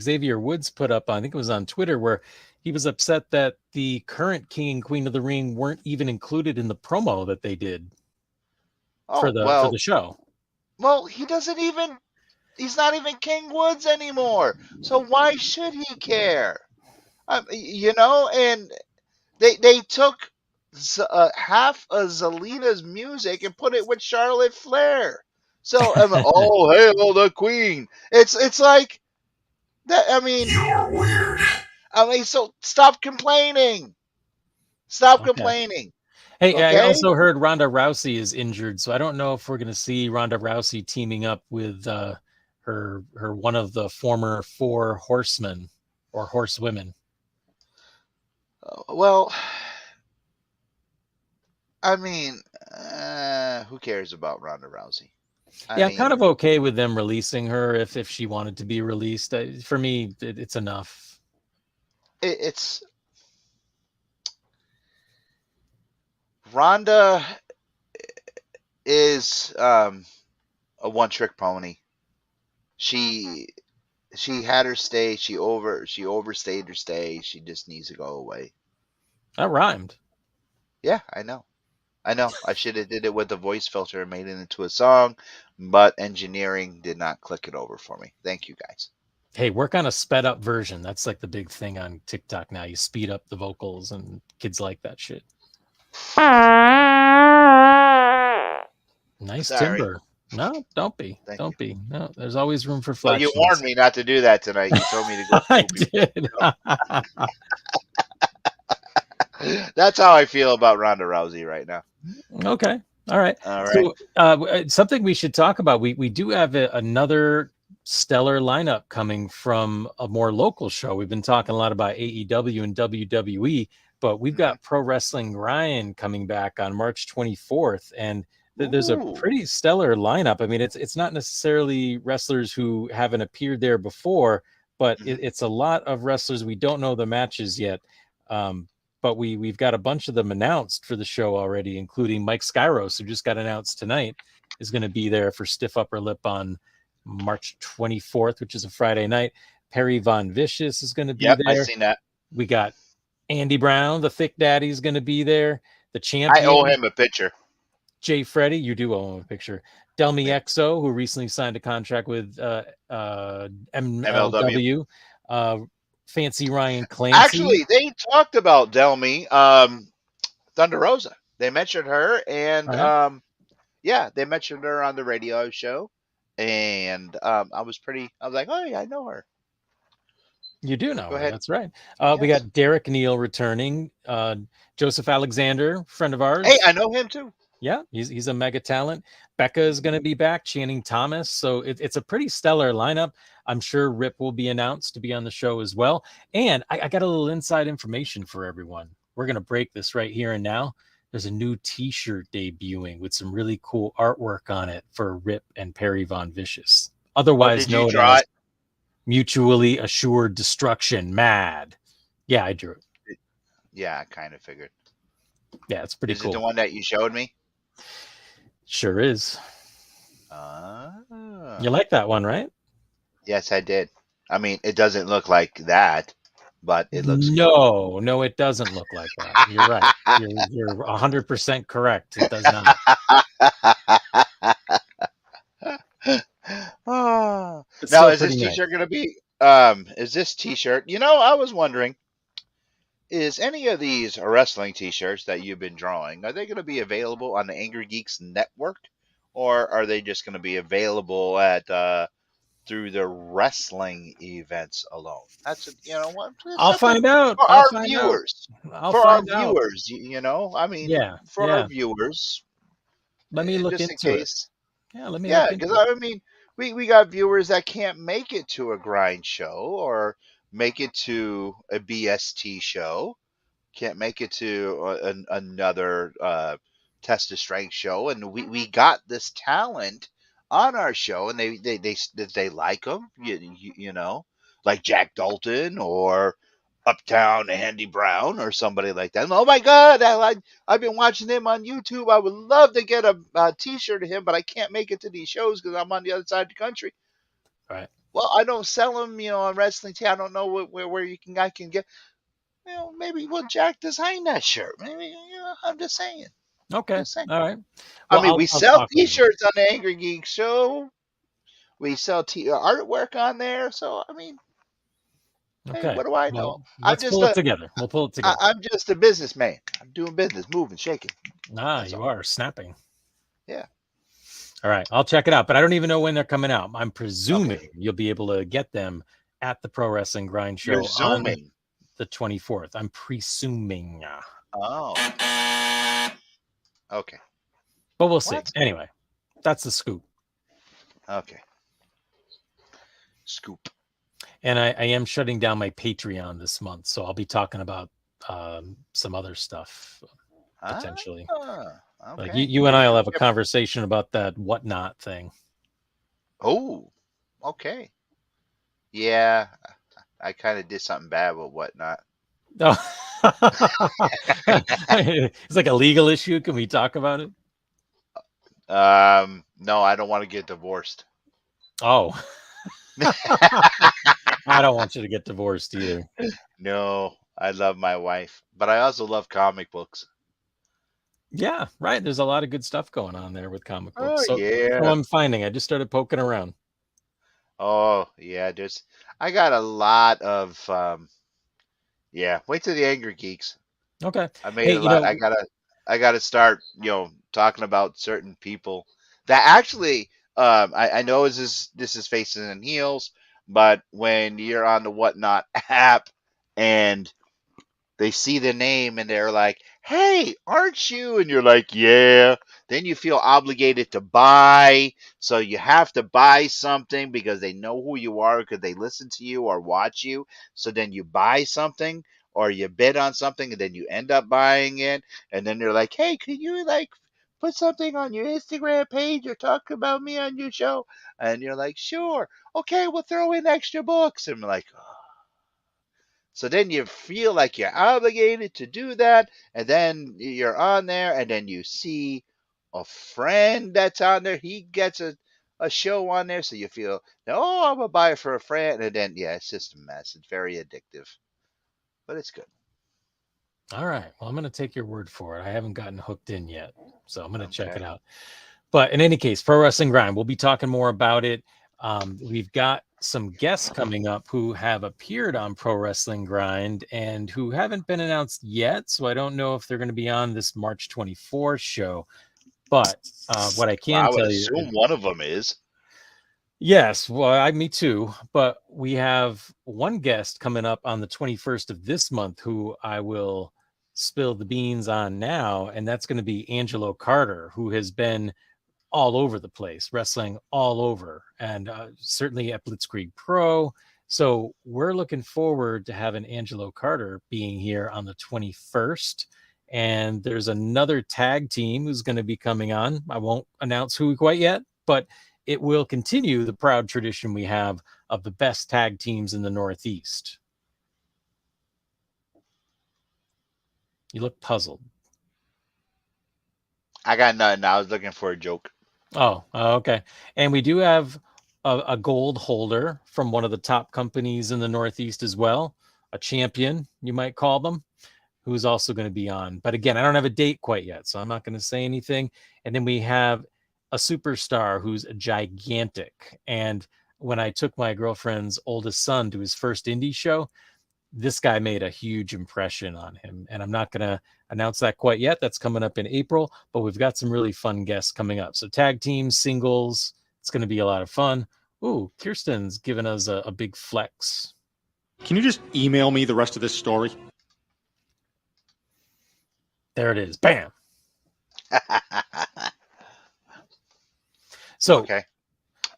Xavier Woods put up, I think it was on Twitter, where he was upset that the current King and Queen of the Ring weren't even included in the promo that they did for Oh the show. well. He doesn't even. He's not even King Woods anymore. So why should he care? And they took half of Zelina's music and put it with Charlotte Flair. So oh hail the Queen! It's like that. I mean, You're weird. so stop complaining. Stop Okay. complaining. Hey, I Okay. also heard Ronda Rousey is injured, so I don't know if we're going to see Ronda Rousey teaming up with her one of the former four horsemen or horsewomen. Well, I mean, who cares about Ronda Rousey? Yeah, I'm kind of okay with them releasing her if she wanted to be released. For me, it's enough. It's Ronda is a one-trick pony. She had her stay. She overstayed her stay. She just needs to go away. That rhymed. Yeah, I know. I should have did it with the voice filter and made it into a song, but engineering did not click it over for me. Thank you guys. Hey, work on a sped up version. That's like the big thing on TikTok now. You speed up the vocals, and kids like that shit. Nice Sorry. timber. No, don't be. Thank Don't be. No, there's always room for Well, flat you shoes. warned me not to do that tonight. You told me to go. I did. That's how I feel about Ronda Rousey right now. Okay. All right. All right. So something we should talk about. We do have another stellar lineup coming from a more local show. We've been talking a lot about AEW and WWE, but we've got Pro Wrestling Ryan coming back on March 24th, and There's a Ooh. pretty stellar lineup. I mean, it's not necessarily wrestlers who haven't appeared there before, but Mhm. it's a lot of wrestlers we don't know the matches yet. But we've got a bunch of them announced for the show already, including Mike Skyros, who just got announced tonight, is going to be there for Stiff Upper Lip on March 24th, which is a Friday night. Perry Von Vicious is going to be Yep, I there. seen that. We got Andy Brown, the Thick Daddy, is going to be there. The I owe champion, him a picture. Jay Freddy, you do own a picture. Delmy Yeah. XO, who recently signed a contract with MLW. MLW. Fancy Ryan Clancy. Actually, they talked about Delmy, Thunder Rosa. They mentioned her, and All right. yeah, they mentioned her on the radio show, and I was like, oh yeah, I know her. You do know Go her. ahead. That's right. We Yes. got Derek Neal returning. Joseph Alexander, friend of ours. Hey, I know him too. Yeah, he's a mega talent. Becca is going to be back. Channing Thomas. So it's a pretty stellar lineup. I'm sure Rip will be announced to be on the show as well. And I got a little inside information for everyone. We're going to break this right here and now. There's a new T-shirt debuting with some really cool artwork on it for Rip and Perry Von Vicious, Oh, otherwise did you known draw as it? Mutually Assured Destruction. Mad. Yeah, I drew it. Yeah, I kind of figured. Yeah, it's pretty Is it the cool. one that you showed me? Sure is. Ah. You like that one, right? Yes, I did. I mean, it doesn't look like that, but it looks cool. No, it doesn't look like that. You're right. You're 100% correct. It does not. Ah. It's Now, still is this pretty nice. T-shirt gonna be? Is this T-shirt? I was wondering, is any of these wrestling T-shirts that you've been drawing, are they gonna be available on the Angry Geeks Network, or are they just gonna be available at through the wrestling events alone? That's what it's I'll something find out. for I'll our find out. viewers. I'll For our find out. viewers, I mean, Yeah, for our yeah. viewers, Let me look just in into it. case. Yeah, let me Yeah, look because into it. I mean, we got viewers that can't make it to a grind show or make it to a BST show, can't make it to another test of strength show, and we got this talent on our show, and they like them, like Jack Dalton or Uptown Andy Brown or somebody like that. And, oh my God, I've been watching him on YouTube. I would love to get a T-shirt of him, but I can't make it to these shows because I'm on the other side of the country. Right. Well, I don't sell them, on Wrestling T. I don't know where I can get. Maybe we'll Jack design that shirt. Maybe, I'm just saying. Okay. Just saying. All right. I Well, mean, we I'll sell talk with him. T-shirts on the Angry Geek Show. We sell artwork on there. So I mean, hey, Okay. what do I know? Well, let's pull it together. We'll pull it together. I'm just a businessman. I'm doing business, moving, shaking. That's You all. are snapping. Yeah. All right. I'll check it out, but I don't even know when they're coming out. I'm presuming Okay. you'll be able to get them at the Pro Wrestling Grind You're Show on zooming. the 24th. I'm presuming. Oh. Okay. But we'll see. What? Anyway, that's the scoop. Okay. Scoop. And I am shutting down my Patreon this month, so I'll be talking about some other stuff potentially. Okay. Like you and I will have a conversation about that whatnot thing. Oh. Okay. Yeah. I kind of did something bad with whatnot. Oh. It's like a legal issue. Can we talk about it? No, I don't want to get divorced. Oh. I don't want you to get divorced either. No, I love my wife, but I also love comic books. Yeah, right. There's a lot of good stuff going on there with comic Oh books. So yeah. I'm finding. I just started poking around. Oh yeah. I got a lot of yeah. Wait till the Angry Geeks. Okay. I made Hey, a lot. I gotta start, talking about certain people that actually, I know this is Faces and Heels, but when you're on the Whatnot app and they see the name and they're like, "Hey, aren't you?" And you're like, "Yeah." Then you feel obligated to buy, so you have to buy something because they know who you are because they listen to you or watch you. So then you buy something or you bid on something and then you end up buying it, and then they're like, "Hey, can you like put something on your Instagram page or talk about me on your show? And you're like, sure. Okay, we'll throw in extra books. And I'm like, oh. So then you feel like you're obligated to do that. And then you're on there and then you see a friend that's on there. He gets a show on there. So you feel, oh, I'm going to buy it for a friend. And then, yeah, it's just a mess. It's very addictive, but it's good. All right. Well, I'm going to take your word for it. I haven't gotten hooked in yet, so I'm going to check Okay. it out. But in any case, Pro Wrestling Grind, we'll be talking more about it. We've got some guests coming up who have appeared on Pro Wrestling Grind and who haven't been announced yet. So I don't know if they're going to be on this March 24th show. But what I Well, can I would tell you, assume one of them is. yes, well, me too. But we have one guest coming up on the 21st of this month who I will spill the beans on now, and that's going to be Angelo Carter, who has been all over the place, wrestling all over, and certainly at Blitzkrieg Pro. So we're looking forward to having Angelo Carter being here on the 21st. And there's another tag team who's going to be coming on. I won't announce who quite yet, but it will continue the proud tradition we have of the best tag teams in the Northeast. You look puzzled. I got nothing. I was looking for a joke. Oh, okay. And we do have a gold holder from one of the top companies in the Northeast as well, a champion, you might call them, who's also going to be on. But again, I don't have a date quite yet, so I'm not going to say anything. And then we have a superstar who's gigantic. And when I took my girlfriend's oldest son to his first indie show, this guy made a huge impression on him. And I'm not going to announce that quite yet. That's coming up in April, but we've got some really fun guests coming up. So tag teams, singles, it's going to be a lot of fun. Ooh, Kirsten's giving us a big flex. Can you just email me the rest of this story? There it is. Bam. So, okay.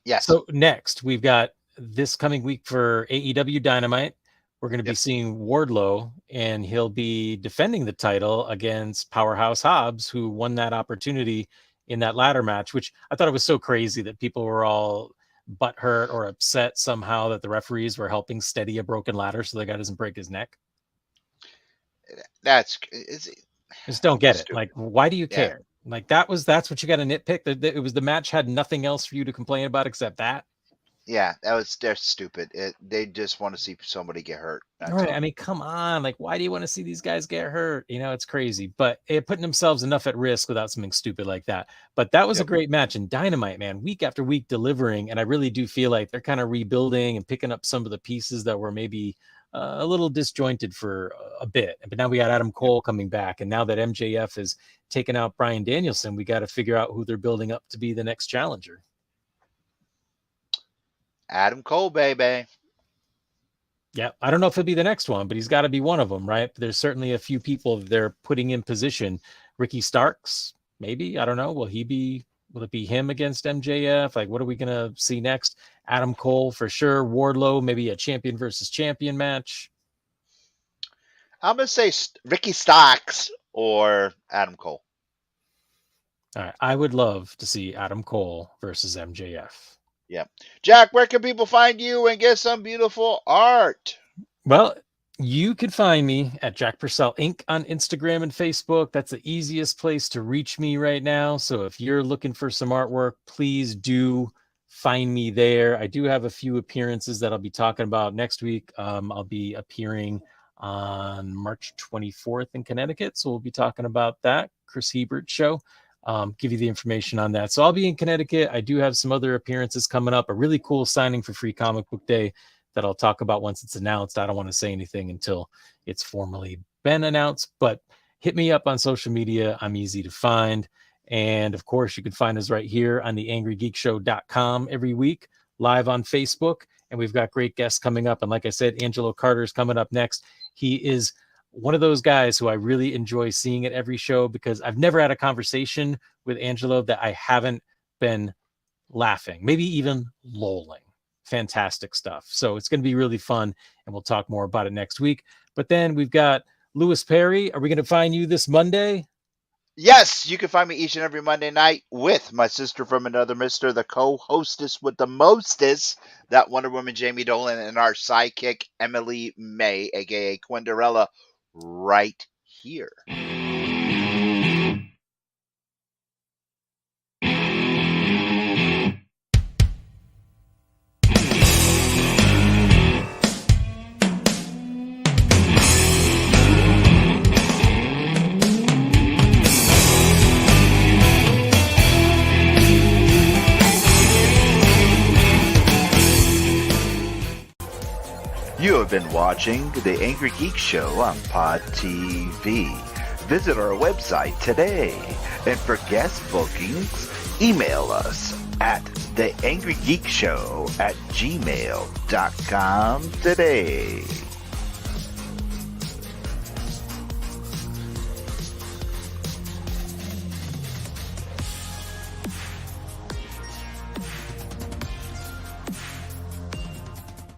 Yes. So next, we've got this coming week for AEW Dynamite. We're going to be seeing Wardlow, and he'll be defending the title against Powerhouse Hobbs, who won that opportunity in that ladder match, which I thought it was so crazy that people were all butthurt or upset somehow that the referees were helping steady a broken ladder so the guy doesn't break his neck. Just don't get it. Like, why do you care? Like, that's what you got to nitpick. It was the match had nothing else for you to complain about except that. Yeah, they're stupid. They just want to see somebody get hurt. Right. I mean, come on. Like, why do you want to see these guys get hurt? You know, it's crazy. But putting themselves enough at risk without something stupid like that. But that was a great match. And Dynamite, man, week after week delivering. And I really do feel like they're kind of rebuilding and picking up some of the pieces that were maybe a little disjointed for a bit. But now we got Adam Cole coming back. And now that MJF has taken out Bryan Danielson, we got to figure out who they're building up to be the next challenger. Adam Cole, baby. Yeah, I don't know if he'll be the next one, but he's got to be one of them, right? There's certainly a few people they're putting in position. Ricky Starks, maybe. I don't know. Will it be him against MJF? Like, what are we going to see next? Adam Cole for sure. Wardlow, maybe a champion versus champion match. I'm going to say Ricky Starks or Adam Cole. All right. I would love to see Adam Cole versus MJF. Yeah. Jack, where can people find you and get some beautiful art? Well, you can find me at Jack Purcell Inc. on Instagram and Facebook. That's the easiest place to reach me right now. So if you're looking for some artwork, please do find me there. I do have a few appearances that I'll be talking about next week. I'll be appearing on March 24th in Connecticut. So we'll be talking about that Chris Hebert show. Give you the information on that. So I'll be in Connecticut. I do have some other appearances coming up, a really cool signing for Free Comic Book Day that I'll talk about once it's announced. I don't want to say anything until it's formally been announced, but hit me up on social media. I'm easy to find. And of course, you can find us right here on the angrygeekshow.com every week, live on Facebook. And we've got great guests coming up. And like I said, Angelo Carter is coming up next. He is one of those guys who I really enjoy seeing at every show because I've never had a conversation with Angelo that I haven't been laughing, maybe even lolling. Fantastic stuff. So it's going to be really fun, and we'll talk more about it next week. But then we've got Lewis Perry. Are we going to find you this Monday? Yes, you can find me each and every Monday night with my sister from another mister, the co-hostess with the mostest, that Wonder Woman Jamie Dolan, and our sidekick Emily May, aka Quinderella, right here. You have been watching The Angry Geek Show on Pod TV. Visit our website today. And for guest bookings, email us at theangrygeekshow@gmail.com today.